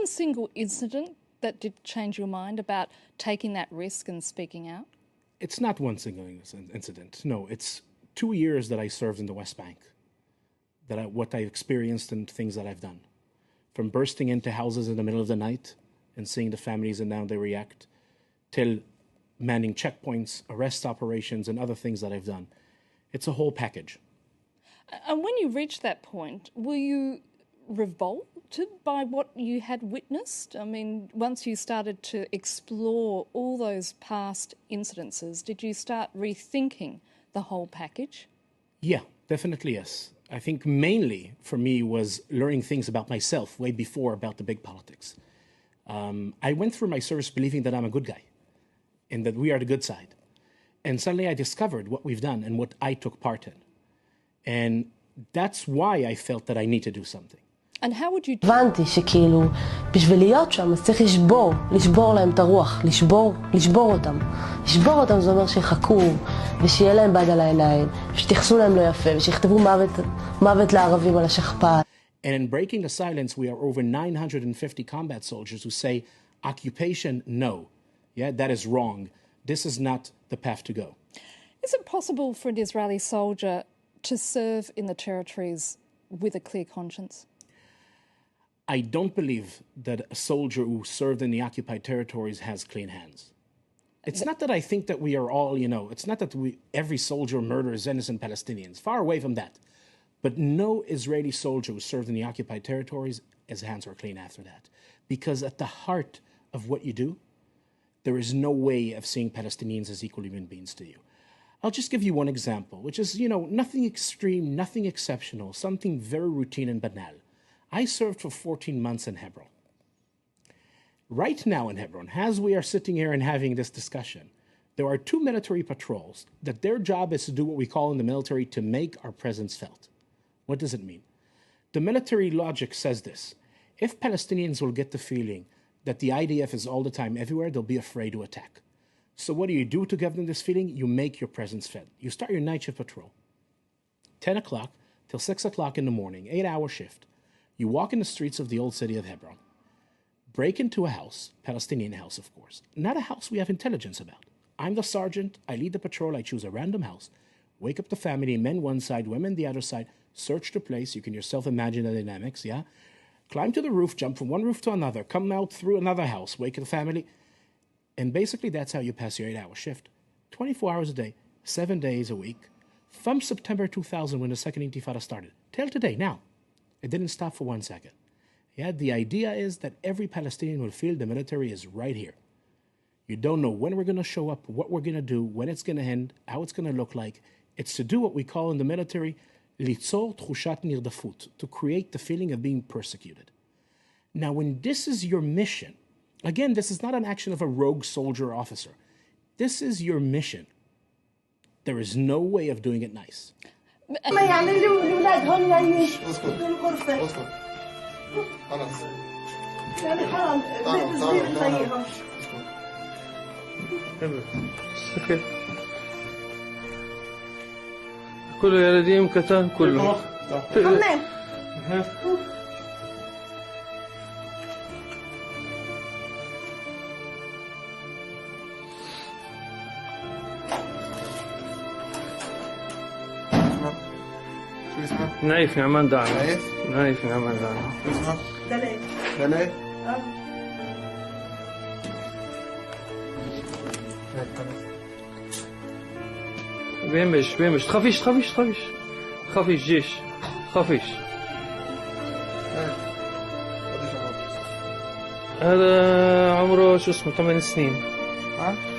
one single incident that did change your mind about taking that risk and speaking out? It's not one single incident. No, it's 2 years that I served in the West Bank, what I've experienced and things that I've done. From bursting into houses in the middle of the night and seeing the families and how they react, till manning checkpoints, arrest operations, and other things that I've done. It's a whole package. And when you reached that point, were you revolted by what you had witnessed? I mean, once you started to explore all those past incidences, did you start rethinking the whole package? Yeah, definitely yes. I think mainly for me was learning things about myself way before about the big politics. I went through my service believing that I'm a good guy and that we are the good side. And suddenly I discovered what we've done and what I took part in. And that's why I felt that I need to do something. And how would you... הבנתי שכאילו, בשביל להיות שם, אז צריך לשבור להם את הרוח, לשבור אותם. לשבור אותם זה אומר שיחכו, ושיהיה להם בד על העיניים, ושתייחסו להם לא יפה, ושיכתבו מוות לערבים על השכפ"ץ. And in breaking the silence, we are over 950 combat soldiers who say, occupation, no. Yeah, that is wrong. This is not the path to go. Is it possible for an Israeli soldier to serve in the territories with a clear conscience? I don't believe that a soldier who served in the occupied territories has clean hands. It's not that I think that we are all, it's not that every soldier murders innocent Palestinians. Far away from that. But no Israeli soldier who served in the occupied territories, his hands are clean after that. Because at the heart of what you do, there is no way of seeing Palestinians as equal human beings to you. I'll just give you one example, which is, nothing extreme, nothing exceptional, something very routine and banal. I served for 14 months in Hebron. Right now in Hebron, as we are sitting here and having this discussion, there are 2 military patrols that their job is to do what we call in the military to make our presence felt. What does it mean? The military logic says this. If Palestinians will get the feeling that the IDF is all the time everywhere, they'll be afraid to attack. So what do you do to give them this feeling? You make your presence felt. You start your night shift patrol. 10 o'clock till 6 o'clock in the morning, 8-hour shift. You walk in the streets of the old city of Hebron. Break into a house, Palestinian house, of course. Not a house we have intelligence about. I'm the sergeant. I lead the patrol. I choose a random house. Wake up the family, men one side, women the other side. Search the place. You can yourself imagine the dynamics, yeah? Climb to the roof, jump from one roof to another, come out through another house, wake the family. And basically that's how you pass your 8-hour shift. 24 hours a day, 7 days a week. From September 2000, when the second Intifada started, till today, now. It didn't stop for 1 second. Yeah, the idea is that every Palestinian will feel the military is right here. You don't know when we're going to show up, what we're going to do, when it's going to end, how it's going to look like. It's to do what we call in the military, ליצור תחושת נרדפות, to create the feeling of being persecuted. Now, when this is your mission, again, this is not an action of a rogue soldier or officer. This is your mission. There is no way of doing it nice. كله يلديم كتان كله نايف نعمان دعنا نايف نعمان دعنا دلال بيمش تخافيش جيش تخافيش هذا عمره شو اسمه 8 سنين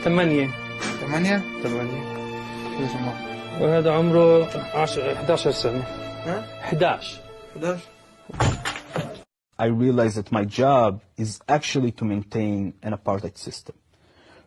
8 وهذا عمره 11 سنة 11 I realized that my job is actually to maintain an apartheid system.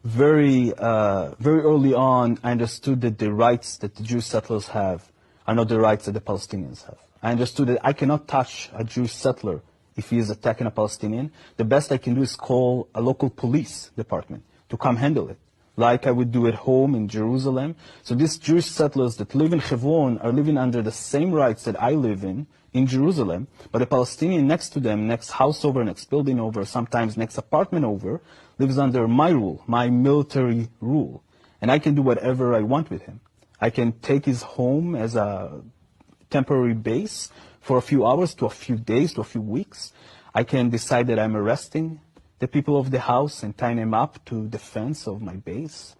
Very early on, I understood that the rights that the Jewish settlers have are not the rights that the Palestinians have. I understood that I cannot touch a Jewish settler if he is attacking a Palestinian. The best I can do is call a local police department to come handle it. like I would do at home in Jerusalem. So these Jewish settlers that live in Hebron are living under the same rights that I live in Jerusalem, but a Palestinian next to them, next house over, next building over, sometimes next apartment over, lives under my rule, my military rule. And I can do whatever I want with him. I can take his home as a temporary base for a few hours to a few days to a few weeks. I can decide that I'm arresting the people of the house and tying them up to the fence of my base.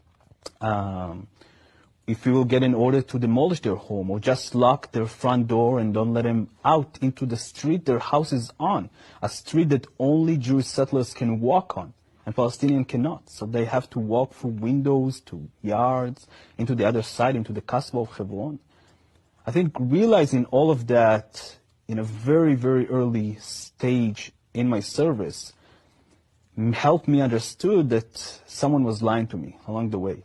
If we will get an order to demolish their home or just lock their front door and don't let them out into the street their house is on, a street that only Jewish settlers can walk on and Palestinians cannot. So they have to walk through windows to yards, into the other side, into the Kasbah of Hebron. I think realizing all of that in a very, very early stage in my service helped me understood that someone was lying to me along the way.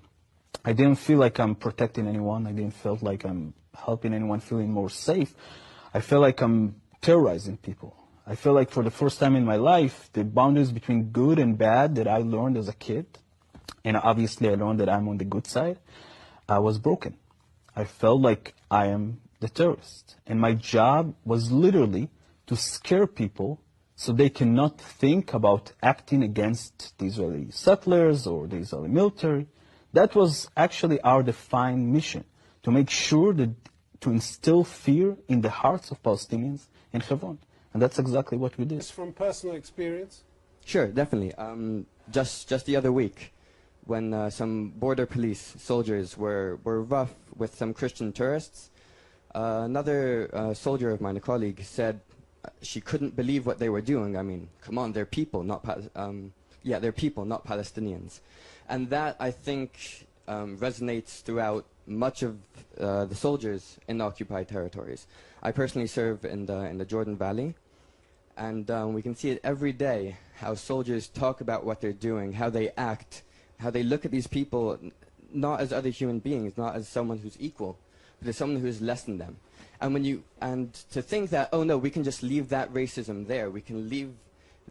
I didn't feel like I'm protecting anyone. I didn't feel like I'm helping anyone feeling more safe. I feel like I'm terrorizing people. I feel like for the first time in my life, the boundaries between good and bad that I learned as a kid, and obviously I learned that I'm on the good side, was broken. I felt like I am the terrorist. And my job was literally to scare people so they cannot think about acting against the Israeli settlers or the Israeli military. That was actually our defined mission, to make sure that to instill fear in the hearts of Palestinians in Hebron. And that's exactly what we did. From personal experience? Sure, definitely. Just the other week, when some border police soldiers were rough with some Christian tourists, another soldier of mine, a colleague, said she couldn't believe what they were doing. I mean, come on, they're people, not they're people, not Palestinians. And that, I think, resonates throughout much of the soldiers in the occupied territories. I personally serve in the Jordan Valley, and we can see it every day, how soldiers talk about what they're doing, how they act, how they look at these people not as other human beings, not as someone who's equal, but as someone who's less than them. And to think that, oh no, we can just leave that racism there, we can leave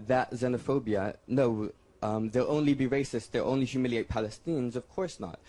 that xenophobia, no, they'll only be racist, they'll only humiliate Palestinians, of course not.